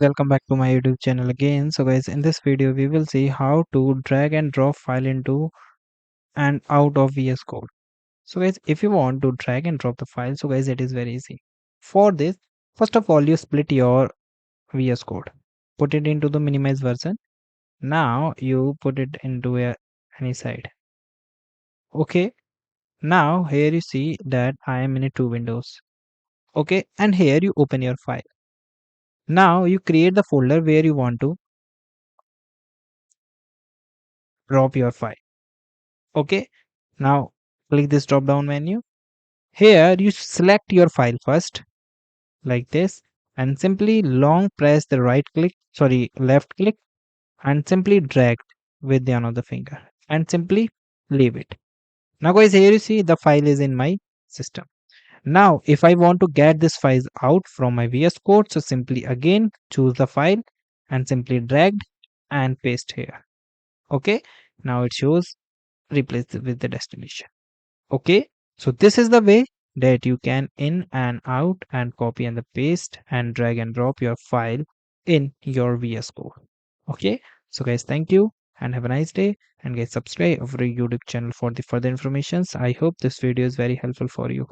welcome back to my YouTube channel again. So guys, in this video we will see how to drag and drop file into and out of VS Code. So guys, if you want to drag and drop the file, so guys, it is very easy. For this, first of all, you split your VS Code, put it into the minimized version. Now you put it into any side. Okay. Now here you see that I am in a two windows. Okay, and here you open your file. Now you create the folder where you want to drop your file. Okay, now click this drop down menu. Here you select your file first like this and simply long press the left click and simply drag with the another finger and simply leave it. Now guys, here you see the file is in my system. Now if I want to get this file out from my VS Code, so simply again choose the file and simply drag and paste here. Okay, now it shows replace with the destination. Okay, so this is the way that you can in and out and copy and the paste and drag and drop your file in your VS Code. Okay, so guys, thank you and have a nice day, and guys, subscribe our YouTube channel for the further informations. I hope this video is very helpful for you.